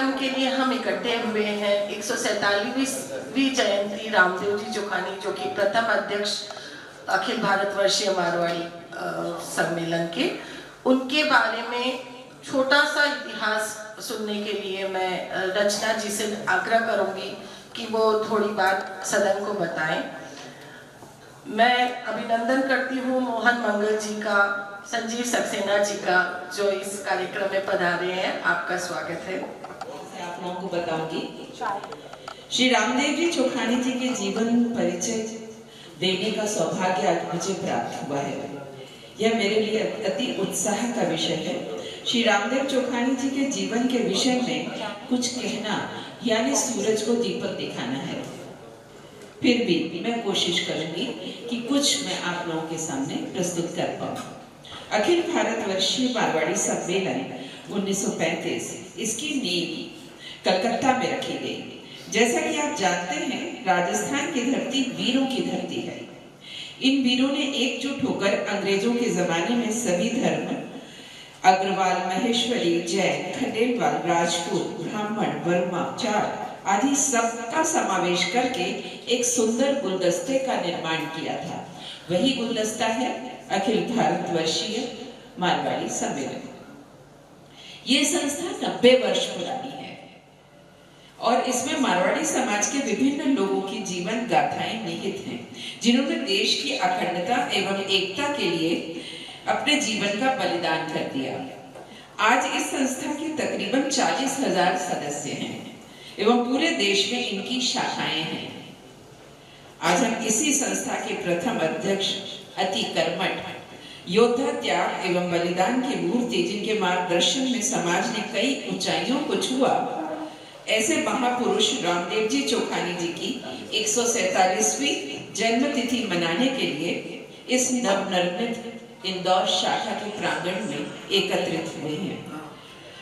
कार्यक्रम के लिए हम इकट्ठे हुए हैं 147वीं जयंती रामदेव जी चोखानी, जो कि प्रथम अध्यक्ष अखिल भारतवर्षीय मारवाड़ी सम्मेलन के, उनके बारे में छोटा सा इतिहास सुनने के लिए मैं रचना जी से आग्रह करूंगी कि वो थोड़ी बात सदन को बताएं। मैं अभिनंदन करती हूँ मोहन मंगल जी का, संजीव सक्सेना जी का, जो इस कार्यक्रम में पधारे हैं। आपका स्वागत है। आप लोगों को बताऊंगी, श्री रामदेव जी चोखानी जी के जीवन परिचय देने का सौभाग्य आज मुझे प्राप्त हुआ है। यह मेरे लिए अति उत्साह का विषय है। श्री रामदेव चोखानी जी के जीवन के विषय में कुछ कहना यानी सूरज को दीपक दिखाना है। फिर भी मैं कोशिश करूंगी कि कुछ मैं आप लोगों के सामने प्रस्तुत कर पाऊं। अखिल भारतवर्षीय मारवाड़ी सम्मेलन 1935, इसकी नींव कलकत्ता में रखी गई। जैसा कि आप जानते हैं, राजस्थान की धरती वीरों की धरती है। इन वीरों ने एकजुट होकर अंग्रेजों के जमाने में सभी धर्म, अग्रवाल, महेश्वरी, जैन, खंडेलवाल, राजपूत, ब्राह्मण, वर्मा, चार आदि सबका समावेश करके एक सुंदर गुलदस्ते का निर्माण किया था। वही गुलदस्ता है अखिल भारतवर्षीय मारवाड़ी सम्मेलन। ये संस्था 90 वर्ष पुरानी है और इसमें मारवाड़ी समाज के विभिन्न लोगों की जीवन गाथाएं निहित हैं, जिन्होंने देश की अखंडता एवं एकता के लिए अपने जीवन का बलिदान कर दिया। आज इस संस्था के तकरीबन 40,000 सदस्य हैं एवं पूरे देश में इनकी शाखाएं हैं। आज हम इसी संस्था के प्रथम अध्यक्ष, अति कर्मठ योद्धा, त्याग एवं बलिदान की मूर्ति, जिनके मार्गदर्शन में समाज ने कई ऊंचाइयों को छुआ, ऐसे महापुरुष रामदेव जी चोखानी जी की 147वीं जन्मतिथि मनाने के लिए इस नवनिर्मित इंदौर शाखा के प्रांगण में एकत्रित हुए हैं।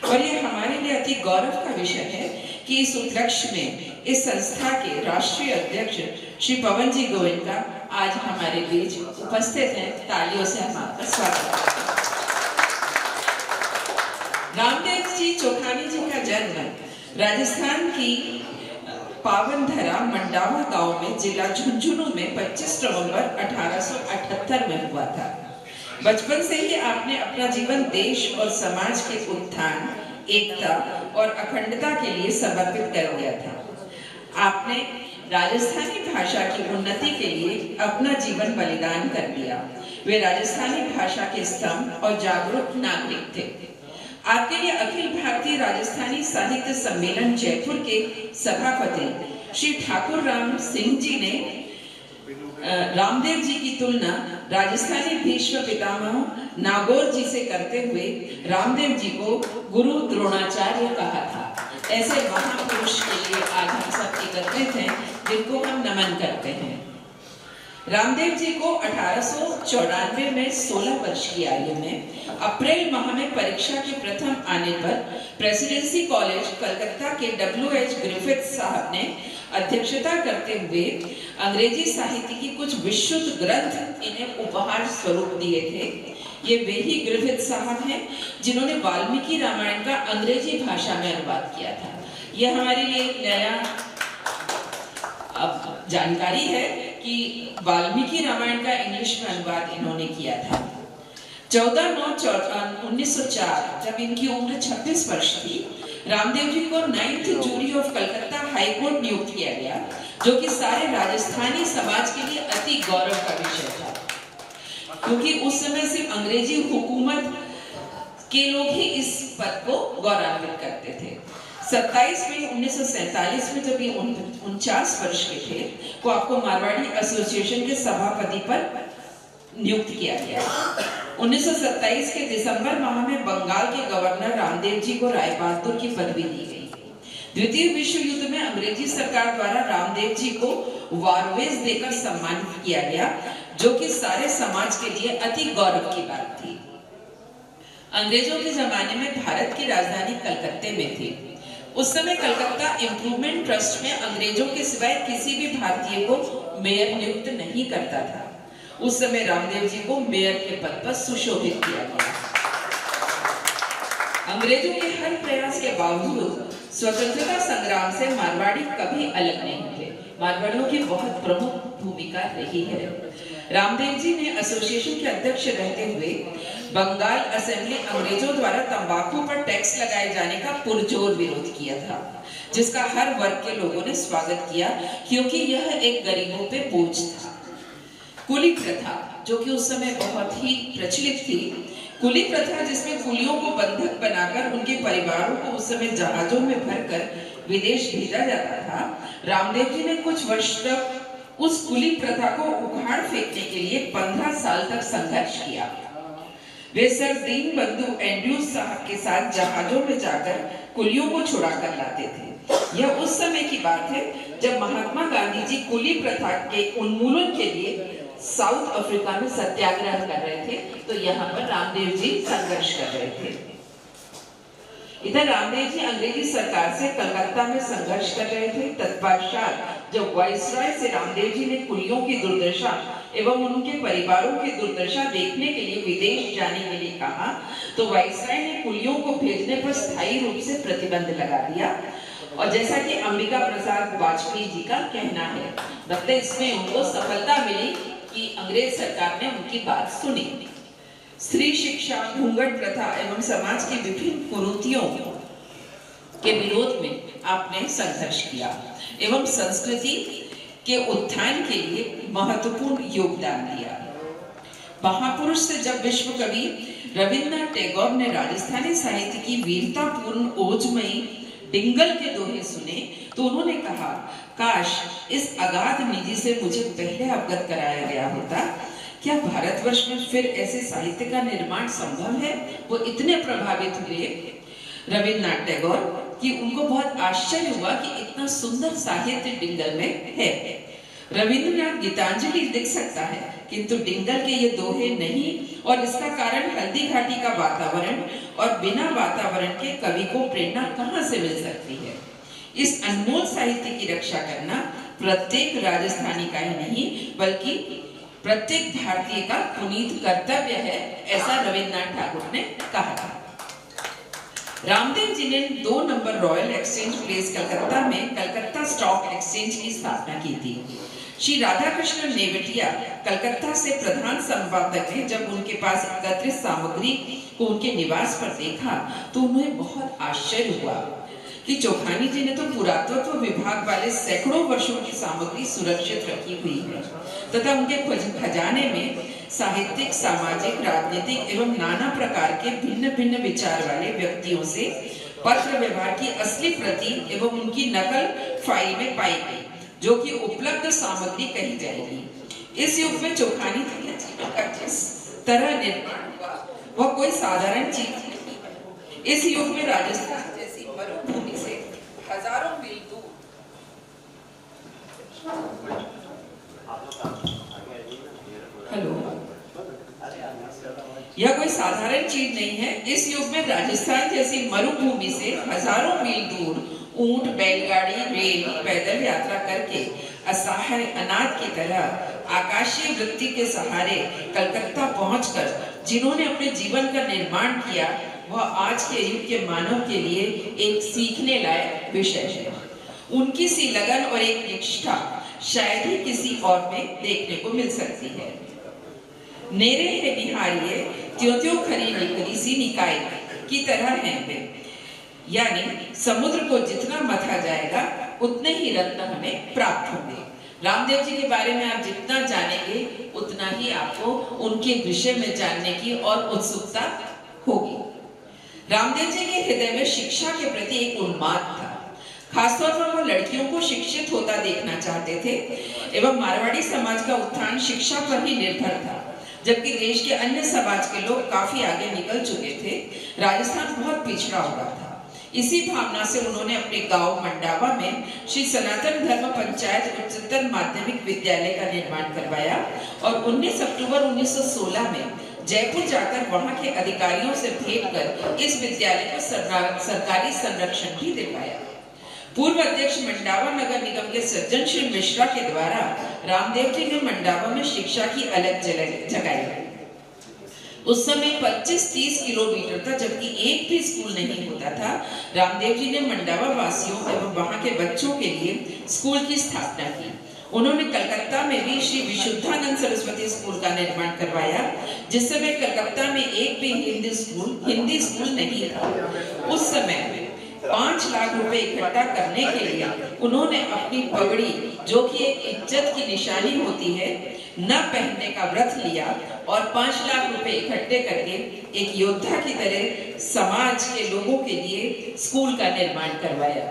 और यह हमारे लिए अति गौरव का विषय है कि इस उपलक्ष्य में इस संस्था के राष्ट्रीय अध्यक्ष श्री पवन जी गोविंदा आज हमारे बीच उपस्थित हैं। तालियों से हम आपका स्वागत करते हैं। रामदेव जी चोखानी जी का जन्म राजस्थान की पावन धरा मंडावा गांव में जिला झुंझुनू में 25 नवंबर 1878 में हुआ था। बचपन से ही आपने अपना जीवन देश और समाज के उत्थान, एकता और अखंडता के लिए समर्पित कर दिया था। आपने राजस्थानी भाषा की उन्नति के लिए अपना जीवन बलिदान कर दिया। वे राजस्थानी भाषा के स्तंभ और जागरूक नागरिक थे। आपके लिए अखिल भारतीय राजस्थानी साहित्य सम्मेलन जयपुर के सभापति श्री ठाकुर राम सिंह जी ने रामदेव जी की तुलना राजस्थानी भीष्म पितामह नागौर जी से करते हुए रामदेव जी को गुरु द्रोणाचार्य कहा था। ऐसे महापुरुष के लिए आज हम सब एकत्रित हैं, जिनको हम नमन करते हैं। रामदेव जी को 1894 में 16 वर्ष की आयु में अप्रैल माह में परीक्षा के प्रथम आने पर प्रेसिडेंसी कॉलेज कलकत्ता के W.H. ग्रिफिथ साहब ने अध्यक्षता करते हुए अंग्रेजी साहित्य की कुछ विशुद्ध ग्रंथ इन्हें उपहार स्वरूप दिए थे। ये वे ही ग्रिफिथ साहब हैं जिन्होंने वाल्मीकि रामायण का अंग्रेजी भाषा में अनुवाद किया था। यह हमारे लिए एक नया अब जानकारी है कि वाल्मीकि रामायण का इंग्लिश में अनुवाद इन्होंने किया था। 14/9/1904 जब इनकी उम्र 26 वर्ष थी, रामदेव जी को 9th jury of Calcutta high court नियुक्त किया गया, जो कि सारे राजस्थानी समाज के लिए अति गौरव का विषय था, क्योंकि उस समय सिर्फ अंग्रेजी हुकूमत के लोग ही इस पद को गौरवान्वित करते थे। 27 मई 1947 में जब ये 49 वर्ष के थे, को आपको मारवाड़ी एसोसिएशन के सभापति पर नियुक्त किया गया। 1927 के दिसंबर माह में बंगाल के गवर्नर रामदेव जी को राय बहादुर की पदवी दी गई। द्वितीय विश्व युद्ध में अंग्रेजी सरकार द्वारा रामदेव जी को वारवेज देकर सम्मानित किया गया, जो कि सारे समाज के लिए अति गौरव की बात थी। अंग्रेजों के जमाने में भारत की राजधानी कलकत्ते में थी। उस समय कलकत्ता इम्प्रूवमेंट ट्रस्ट में अंग्रेजों के सिवाय किसी भी भारतीय को मेयर नियुक्त नहीं करता था। उस समय रामदेव जी को मेयर के पद पर सुशोभित किया गया। अंग्रेजों के हर प्रयास के बावजूद स्वतंत्रता संग्राम से मारवाड़ी कभी अलग नहीं थे। मारवाड़ियों की बहुत प्रमुख भूमिका रही है। रामदेव जी ने एसोसिएशन के अध्यक्ष रहते हुए बंगाल असेंबली अंग्रेजों द्वारा तंबाकू पर टैक्स लगाए जाने का पुरजोर विरोध किया था, जिसका हर वर्ग के लोगों ने स्वागत किया, क्योंकि यह एक गरीबों पे बोझ था। कुली प्रथा, जो कि उस समय बहुत ही प्रचलित थी, कुली प्रथा जिसमें कुलियों को बंधक बनाकर उनके परिवारों को उस समय जहाजों में भरकर विदेश भेजा जाता था, रामदेव जी ने कुछ वर्ष तक उस कुली प्रथा को उखाड़ फेंकने के लिए 15 साल तक संघर्ष किया। वे सर दीनबंधु एंड्रयूज साहब के साथ जहाजों में जाकर कुलियों को छुड़ा कर लाते थे। यह उस समय की बात है जब महात्मा गांधी जी कुली प्रथा के उन्मूलन के लिए साउथ अफ्रीका में सत्याग्रह कर रहे थे, तो यहाँ पर रामदेव जी संघर्ष कर रहे थे। इधर रामदेव जी अंग्रेजी सरकार से कलकत्ता में संघर्ष कर रहे थे। तत्पश्चात जब वाइसराय से रामदेव जी ने कुलियों की दुर्दशा एवं उनके परिवारों की दुर्दशा देखने के लिए विदेश जाने के लिए कहा, तो वाइसराय ने कुलियों को भेजने पर स्थायी रूप से प्रतिबंध लगा दिया। और जैसा कि अंबिका प्रसाद वाजपेयी जी का कहना है, लगता है इसमें उनको सफलता मिली कि अंग्रेज सरकार ने उनकी बात सुनी। स्त्री शिक्षा, घूंघट प्रथा एवं समाज की विभिन्न कुरीतियों के विरोध में आपने संघर्ष किया एवं संस्कृति के उत्थान के लिए महत्वपूर्ण योगदान दिया। महापुरुष से जब विश्व कवि रविन्द्रनाथ टैगोर ने राजस्थानी साहित्य की वीरतापूर्ण ओजमयी डिंगल के दोहे सुने, तो उन्होंने कहा, काश इस अगाध निधि से मुझे पहले अवगत कराया गया होता। क्या भारतवर्ष में फिर ऐसे साहित्य का निर्माण संभव है? वो इतने प्रभावित हुए रविन्द्रनाथ टैगोर कि उनको बहुत आश्चर्य हुआ कि इतना सुंदर साहित्य डिंगल में है। रविन्द्रनाथ गीतांजलि लिख सकता है, किंतु डिंगल के ये दोहे नहीं, और इसका कारण हल्दी घाटी का वातावरण, और बिना वातावरण के कवि को प्रेरणा कहाँ से मिल सकती है? इस अनमोल साहित्य की रक्षा करना प्रत्येक राजस्थानी का ही नहीं, बल्कि प्रत्येक भारतीय का पुनीत कर्तव्य है, ऐसा रविन्द्रनाथ ठाकुर ने कहा था। रामदेव जी ने 2 number royal exchange place Calcutta में कलकत्ता स्टॉक एक्सचेंज की स्थापना की थी। श्री राधाकृष्ण नेवटिया कलकत्ता से प्रधान संपादक ने जब उनके पास एकत्रित सामग्री को उनके निवास पर देखा, तो उन्हें बहुत आश्चर्य हुआ कि चोखानी जी ने तो पुरातत्व विभाग वाले सैकड़ों वर्षों की सामग्री सुरक्षित रखी हुई है, तथा उनके खजाने में साहित्यिक, सामाजिक, राजनीतिक एवं नाना प्रकार के भिन्न भिन्न विचार वाले व्यक्तियों से पत्र व्यवहार की असली प्रति एवं उनकी नकल फाइल में पाई गई, जो कि उपलब्ध सामग्री कही जाएगी। इस युग में चोखानी जी के जीवन का जिस तरह निर्माण हुआ, वह कोई साधारण चीज नहीं। इस युग में राजस्थान जैसी मरुभूमि से हजारों मील दूर यह कोई साधारण चीज नहीं है। इस युग में राजस्थान जैसी मरुभूमि से हजारों मील दूर ऊंट, बैलगाड़ी, रेल, पैदल यात्रा करके असहाय अनाथ की तरह आकाशीय वृत्ति के सहारे कलकत्ता पहुंचकर जिन्होंने अपने जीवन का निर्माण किया, वह आज के युग के मानव के लिए एक सीखने लायक विषय है। उनकी सी लगन और एक निष्ठा शायद ही किसी और में देखने को मिल सकती है। नेरे है निहारिये त्यों त्यों खरी निकली सी निकाय की तरह हैं वे, यानी समुद्र को जितना मथा जाएगा उतने ही रत्न हमें प्राप्त होंगे। रामदेव जी के बारे में आप जितना जानेंगे उतना ही आपको उनके विषय में जानने की और उत्सुकता होगी। रामदेव जी के हृदय में शिक्षा के प्रति एक उन्माद था। खासतौर पर वो लड़कियों को शिक्षित होता देखना चाहते थे एवं मारवाड़ी समाज का उत्थान शिक्षा पर ही निर्भर था, जबकि देश के अन्य समाज के लोग काफी आगे निकल चुके थे। राजस्थान बहुत पिछड़ा हुआ था। इसी भावना से उन्होंने अपने गांव मंडावा में श्री सनातन धर्म पंचायत उच्चतर माध्यमिक विद्यालय का निर्माण करवाया और 19 अक्टूबर 1916 में जयपुर जाकर वहां के अधिकारियों से भेंट कर इस विद्यालय को सरकारी संरक्षण भी दिलवाया। पूर्व अध्यक्ष मंडावा नगर निगम के सज्जन श्री मिश्रा के द्वारा रामदेव जी ने मंडावा में शिक्षा की अलग जगह जगाई। उस समय 25-30 किलोमीटर था, जबकि एक भी स्कूल नहीं होता था। रामदेव जी ने मंडावा वासियों एवं वहां के बच्चों के लिए स्कूल की स्थापना की। उन्होंने कलकत्ता में भी श्री विशुद्धानंद सरस्वती स्कूल का निर्माण करवाया, जिस समय कलकत्ता में एक भी हिंदी स्कूल नहीं था। उस समय 5 लाख रुपए इकट्ठा करने के लिए उन्होंने अपनी पगड़ी, जो कि एक इज्जत की निशानी होती है, न पहनने का व्रत लिया और 5 लाख रुपए इकट्ठे करके एक योद्धा की तरह समाज के लोगों के लिए स्कूल का निर्माण करवाया।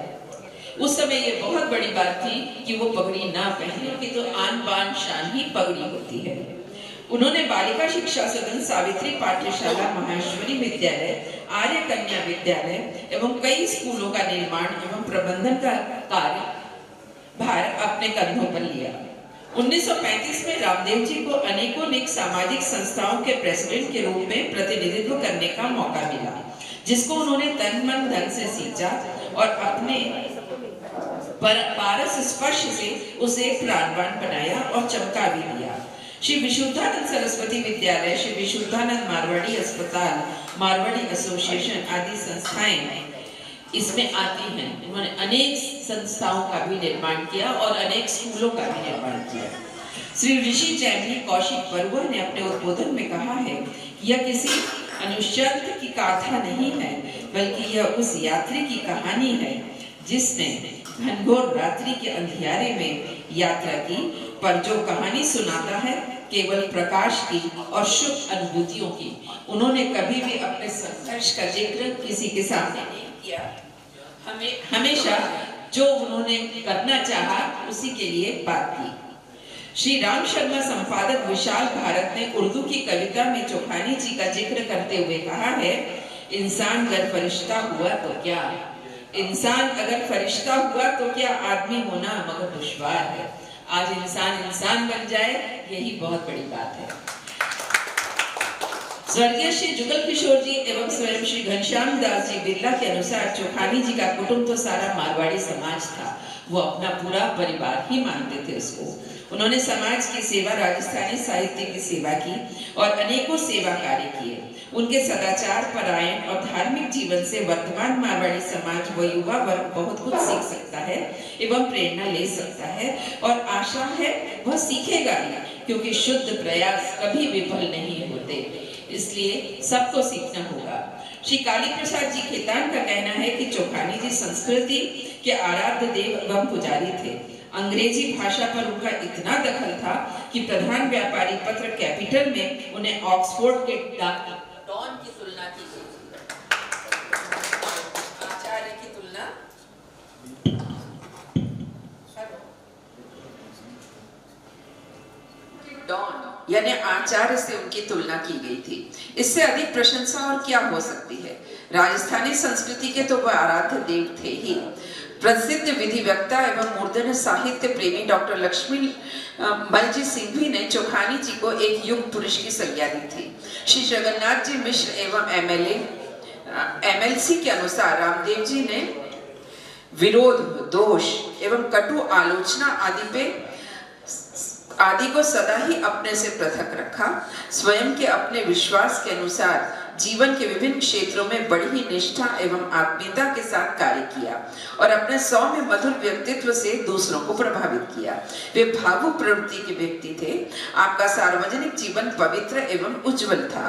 उस समय ये बहुत बड़ी बात थी कि वो पगड़ी ना पहने, कि तो आन बान शान ही पगड़ी होती है। उन्होंने बालिका शिक्षा सदन, सावित्री पाठशाला, माहेश्वरी विद्यालय, आर्य कन्या विद्यालय एवं कई स्कूलों का निर्माण एवं प्रबंधन का कार्य भार अपने कंधों पर लिया। 1935 में रामदेव जी को अनेकों सामाजिक संस्थाओं के प्रेसिडेंट के रूप में प्रतिनिधित्व करने का मौका मिला, जिसको उन्होंने तन मन धन से सींचा और अपने पारस स्पर्श से उसे प्राणवान बनाया और चमका भी दिया। श्री विशुद्धानंद सरस्वती विद्यालय, श्री विशुद्धानंद मारवाड़ी अस्पताल, मारवाड़ी एसोसिएशन आदि संस्थाएं इसमें आती हैं। उन्होंने अनेक संस्थाओं का भी निर्माण किया और अनेक स्कूलों का भी निर्माण किया। श्री ऋषि जैमिनी कौशिक बरुआ ने अपने उद्बोधन में कहा है कि यह किसी अनुष्ठान की गाथा नहीं है, बल्कि यह उस यात्री की कहानी है जिसने घनघोर रात्रि के अंधियारे में यात्रा की, पर जो कहानी सुनाता है केवल प्रकाश की और शुभ अनुभूतियों की। उन्होंने कभी भी अपने संघर्ष का जिक्र किसी के सामने नहीं किया। हमेशा जो उन्होंने करना चाहा उसी के लिए बात की। श्री राम शर्मा संपादक विशाल भारत ने उर्दू की कविता में चोखानी जी का जिक्र करते हुए कहा है, इंसान अगर फरिश्ता हुआ तो क्या, इंसान अगर फरिश्ता हुआ तो क्या, आदमी होना मगर दुश्वार है। आज इंसान बन जाए, यही बहुत बड़ी बात है। स्वर्गीय श्री जुगल किशोर जी एवं स्वयं श्री घनश्याम दास जी बिरला के अनुसार चोखानी जी का कुटुंब तो सारा मारवाड़ी समाज था। वो अपना पूरा परिवार ही मानते थे उसको। उन्होंने समाज की सेवा, राजस्थानी साहित्य की सेवा की और अनेकों सेवा कार्य किए। उनके सदाचार परायण और धार्मिक जीवन से वर्तमान मारवाड़ी समाज व युवा वर्ग बहुत कुछ सीख सकता है एवं प्रेरणा ले सकता है, और आशा है वह सीखेगा भी, क्योंकि शुद्ध प्रयास कभी विफल नहीं होते, इसलिए सबको सीखना होगा। श्री काली प्रसाद जी खेतान का कहना है कि चोखानी जी संस्कृति के आराध्य देव एवं पुजारी थे। अंग्रेजी भाषा पर उनका इतना दखल था कि प्रधान व्यापारी पत्र कैपिटल में उन्हें ऑक्सफोर्ड के डॉन की तुलना की गई, आचार्य की तुलना, डॉन यानी आचार्य से उनकी तुलना की गई थी। इससे अधिक प्रशंसा और क्या हो सकती है। राजस्थानी संस्कृति के तो वह आराध्य देव थे ही। प्रसिद्ध विधिवक्ता एवं मूर्धन्य साहित्य प्रेमी डॉक्टर लक्ष्मी मलजी सिंघवी ने चोखानी जी को एक युग पुरुष की संज्ञा दी थी। श्री जगन्नाथ जी मिश्र एवं एमएलसी के अनुसार रामदेव जी ने विरोध, दोष एवं कटु आलोचना आदि को सदा ही अपने से पृथक रखा। स्वयं के अपने विश्वास के अनुसार जीवन के विभिन्न क्षेत्रों में बड़ी ही निष्ठा एवं आत्मीयता के साथ कार्य किया और अपने सौम्य मधुर व्यक्तित्व से दूसरों को प्रभावित किया। वे भावुक प्रवृत्ति के व्यक्ति थे। आपका सार्वजनिक जीवन पवित्र एवं उज्जवल था।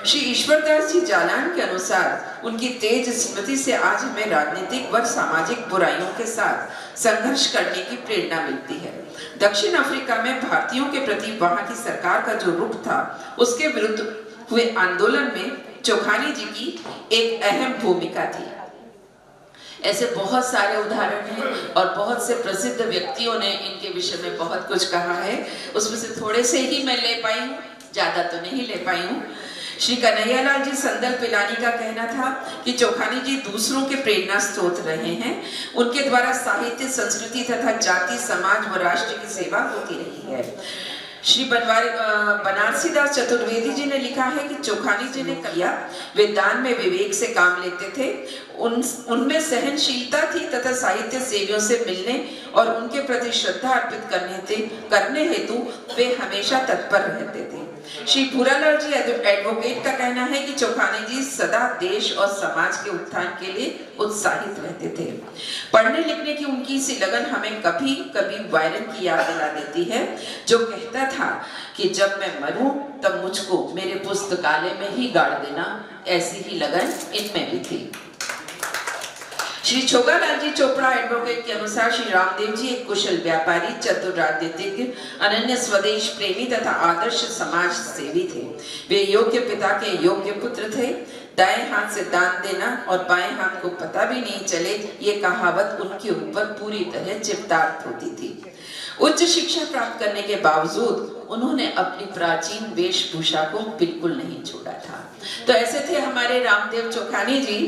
श्री ईश्वरदास जी जालान के अनुसार उनकी तेज स्मृति से आज हमें राजनीतिक व सामाजिक बुराइयों के साथ संघर्ष करने की प्रेरणा मिलती है। दक्षिण अफ्रीका में भारतीयों के प्रति वहां की सरकार का जो रुख था, उसके विरुद्ध हुए आंदोलन में चोखानी जी की एक अहम भूमिका थी। ऐसे बहुत सारे उदाहरण हैं और बहुत से प्रसिद्ध व्यक्तियों ने इनके विषय में बहुत कुछ कहा है। उसमें से थोड़े से ही मैं ले पाई हूँ, ज्यादा तो नहीं ले पाई हूँ। श्री कन्हैयालाल जी संदल पिलानी का कहना था कि चोखानी जी दूसरों के प्रेरणा स्रोत रहे हैं। उनके द्वारा साहित्य, संस्कृति तथा जाति, समाज व राष्ट्र की सेवा होती रही है। श्री बनारसी दास चतुर्वेदी जी ने लिखा है कि चोखानी जी ने किया, वे दान में विवेक से काम लेते थे। उनमें सहनशीलता थी तथा साहित्य सेवियों से मिलने और उनके प्रति श्रद्धा अर्पित करने हेतु वे हमेशा तत्पर रहते थे। श्री भूरालाल जी एडवोकेट का कहना है कि चोखानी जी सदा देश और समाज के उत्थान के लिए उत्साहित रहते थे। पढ़ने लिखने की उनकी सी लगन हमें कभी कभी वायरन की याद दिला देती है, जो कहता था कि जब मैं मरूं तब मुझको मेरे पुस्तकालय में ही गाड़ देना। ऐसी ही लगन इनमें भी थी। श्री छोगालाल जी चोपड़ा एडवोकेट के अनुसार श्री रामदेव जी एक कुशल व्यापारी, चतुर राजनीतिज्ञ, अनन्य स्वदेश प्रेमी तथा आदर्श समाज सेवी थे। वे योग्य पिता के योग्य पुत्र थे। दाएं हाथ से दान देना और बाएं हाथ को पता भी नहीं चले, ये कहावत उनके ऊपर पूरी तरह चिपतार्थ होती थी। उच्च शिक्षा प्राप्त करने के बावजूद उन्होंने अपनी प्राचीन वेशभूषा को बिल्कुल नहीं छोड़ा था। तो ऐसे थे हमारे रामदेव चोखानी जी।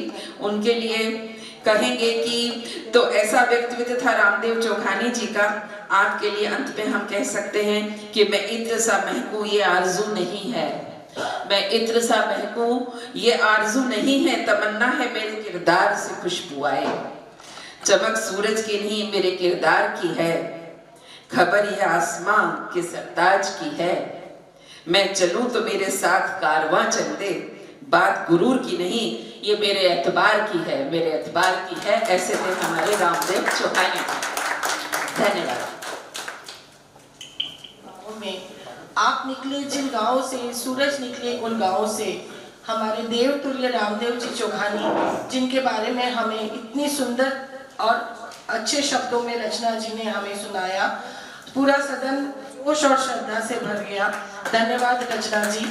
उनके लिए कहेंगे कि तो ऐसा व्यक्तित्व था रामदेव चोखानी जी का। आपके लिए अंत में हम कह सकते हैं कि मैं इत्र सा महकूं ये आरजू नहीं है, मैं इत्र सा महकूं ये आरजू नहीं है, तमन्ना है मेरे किरदार से खुशबू आए। चमक सूरज की नहीं मेरे किरदार की है, खबर यह आसमां के सरताज की है। मैं चलूं तो मेरे साथ कारवां चल दे, बात गुरूर की नहीं ये मेरे एतबार की है, मेरे एतबार की है। ऐसे थे हमारे रामदेव चोखानी। धन्यवाद। में आप निकले जिन गांवों से, सूरज निकले उन गांवों से, हमारे देवतुल्य रामदेव जी चोखानी, जिनके बारे में हमें इतनी सुंदर और अच्छे शब्दों में रचना जी ने हमें सुनाया। पूरा सदन जोश और श्रद्धा से भर गया। धन्यवाद रचना जी।